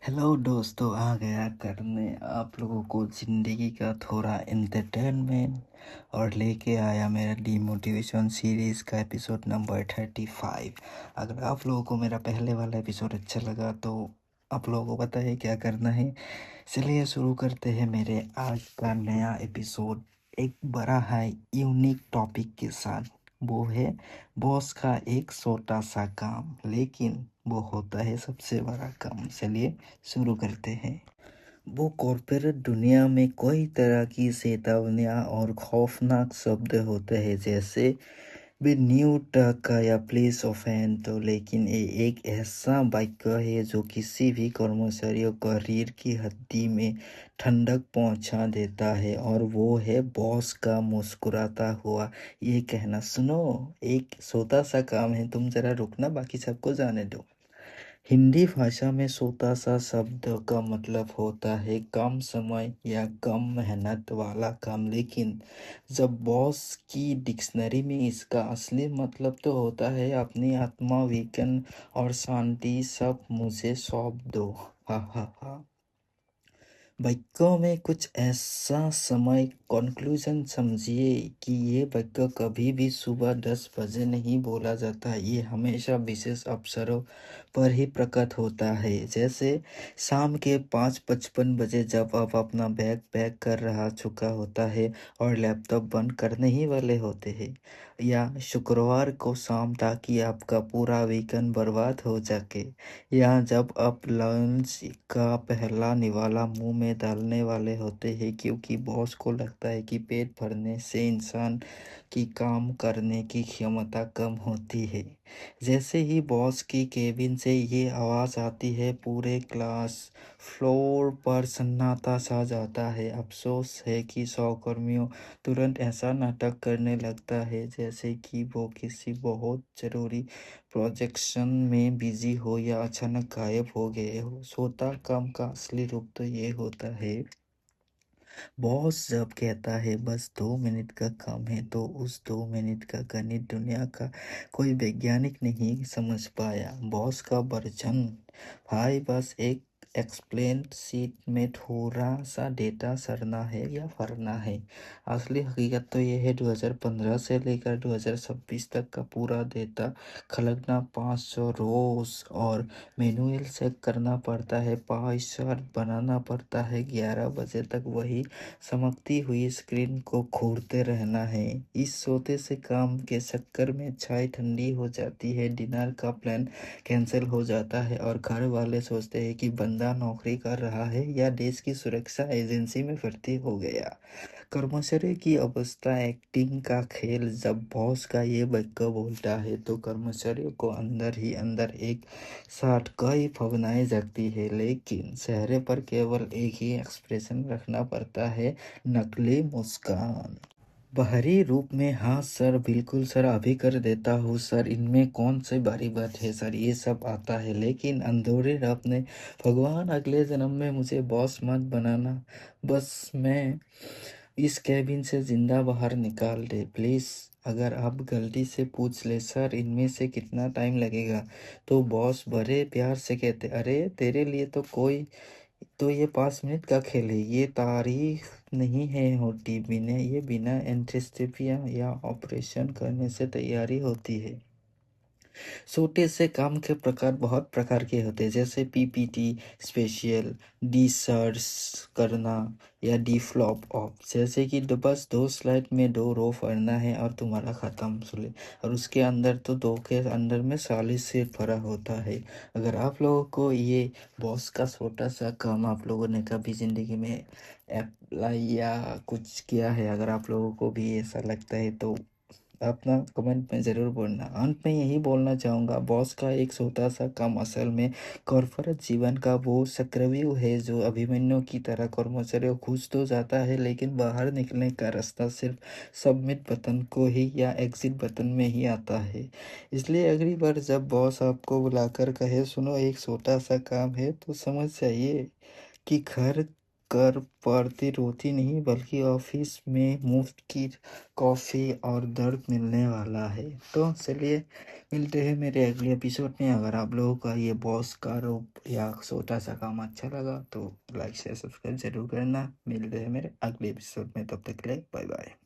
Hello दोस्तों, आ गया करने आप लोगों को ज़िंदगी का थोड़ा एंटरटेनमेंट और लेके आया मेरा डीमोटिवेशन सीरीज़ का एपिसोड नंबर 35। अगर आप लोगों को मेरा पहले वाला एपिसोड अच्छा लगा तो आप लोगों को पता है क्या करना है। चलिए शुरू करते हैं मेरे आज का नया एपिसोड एक बड़ा है यूनिक टॉपिक के साथ। वो है बॉस का एक छोटा सा काम, लेकिन वो होता है सबसे बड़ा काम। चलिए शुरू करते हैं। वो कॉरपोरेट दुनिया में कई तरह की चेतावनियां और खौफनाक शब्द होते हैं, जैसे भी न्यू ट्रक का या प्लेस ऑफ एंड। तो लेकिन ये एक ऐसा वाक्य है जो किसी भी कर्मचारियों का रीढ़ की हड्डी में ठंडक पहुंचा देता है, और वो है बॉस का मुस्कुराता हुआ ये कहना, सुनो एक छोटा सा काम है, तुम जरा रुकना, बाकी सबको जाने दो। हिंदी भाषा में छोटा सा शब्द का मतलब होता है कम समय या कम मेहनत वाला काम, लेकिन जब बॉस की डिक्शनरी में इसका असली मतलब तो होता है अपनी आत्मा, वीकेंड और शांति सब मुझे सौंप दो। हा हा हा। वाक्यों में कुछ ऐसा समय कंक्लूजन समझिए कि ये वाक्य कभी भी सुबह 10 बजे नहीं बोला जाता। ये हमेशा विशेष अवसरों पर ही प्रकट होता है, जैसे शाम के 5:55 जब आप अपना बैग पैक कर रहा चुका होता है और लैपटॉप बंद करने ही वाले होते हैं, या शुक्रवार को शाम ताकि आपका पूरा वीकेंड बर्बाद हो जाके, या जब आप लंच का पहला निवाला मुंह में डालने वाले होते हैं क्योंकि बॉस को लगता है कि पेट भरने से इंसान की काम करने की क्षमता कम होती है। जैसे ही बॉस की केबिन से ये आवाज़ आती है, पूरे क्लास फ्लोर पर सन्नाटा छा जाता है। अफसोस है कि सहकर्मियों तुरंत ऐसा नाटक करने लगता है जैसे कि वो किसी बहुत ज़रूरी प्रोजेक्शन में बिजी हो या अचानक गायब हो गए हो। सोता काम का असली रूप तो ये होता है, बॉस जब कहता है बस 2 मिनट का काम है, तो उस 2 मिनट का गणित दुनिया का कोई वैज्ञानिक नहीं समझ पाया। बॉस का वर्जन, भाई बस एक एक्सप्लेन सीट में थोड़ा सा डेटा सरना है या भरना है। असली हकीकत तो ये है 2015 से लेकर 2026 तक का पूरा डेटा खलगना 500 रोज, और मैनुअल चेक करना पड़ता है, 5 चार्ट बनाना पड़ता है, 11 बजे तक वही चमकती हुई स्क्रीन को घूरते रहना है। इस छोटे से काम के चक्कर में चाय ठंडी हो जाती है, डिनर का प्लान कैंसिल हो जाता है, और घर वाले सोचते हैं कि बंदा नौकरी कर रहा है या देश की सुरक्षा एजेंसी में भर्ती हो गया। कर्मचारी की अवस्था एक्टिंग का खेल। जब बॉस का ये वाक्य बोलता है तो कर्मचारियों को अंदर ही अंदर एक साथ कई भावनाएं जगती है, लेकिन चेहरे पर केवल एक ही एक्सप्रेशन रखना पड़ता है, नकली मुस्कान। बाहरी रूप में हाँ सर, बिल्कुल सर, अभी कर देता हूँ सर, इनमें कौन सी बड़ी बात है सर, ये सब आता है। लेकिन अंदरूनी रब ने, भगवान अगले जन्म में मुझे बॉस मत बनाना, बस मैं इस कैबिन से जिंदा बाहर निकाल दे प्लीज़। अगर आप गलती से पूछ ले सर इनमें से कितना टाइम लगेगा, तो बॉस बड़े प्यार से कहते, अरे तेरे लिए तो कोई, तो ये 5 मिनट का खेल है, ये तारीफ नहीं है होती, बिना एंथेस्टिपिया या ऑपरेशन करने से तैयारी होती है। छोटे से काम के प्रकार बहुत प्रकार के होते हैं, जैसे पीपीटी स्पेशल, डी सर्च करना, या डी फ्लॉप ऑफ, जैसे कि बस 2 स्लाइड में 2 रो भरना है और तुम्हारा ख़त्म सुले, और उसके अंदर तो 2 के अंदर में 40 से भरा होता है। अगर आप लोगों को ये बॉस का छोटा सा काम आप लोगों ने कभी ज़िंदगी में अप्लाई या कुछ किया है, अगर आप लोगों को भी ऐसा लगता है तो अपना कमेंट में ज़रूर बोलना। अंत में यही बोलना चाहूँगा, बॉस का एक छोटा सा काम असल में कॉर्पोरेट जीवन का वो चक्रव्यूह है जो अभिमन्यु की तरह कर्मचारियों घुस तो जाता है, लेकिन बाहर निकलने का रास्ता सिर्फ सबमिट बटन को ही या एग्जिट बटन में ही आता है। इसलिए अगली बार जब बॉस आपको बुलाकर कहे सुनो एक छोटा सा काम है, तो समझ जाइए कि घर कर पड़ती रोती नहीं, बल्कि ऑफिस में मुफ्त की कॉफ़ी और दर्द मिलने वाला है। तो चलिए मिलते हैं मेरे अगले एपिसोड में। अगर आप लोगों का ये बॉस का रूप या छोटा सा काम अच्छा लगा तो लाइक शेयर सब्सक्राइब जरूर करना। मिलते हैं मेरे अगले एपिसोड में, तब तक के लिए बाय बाय।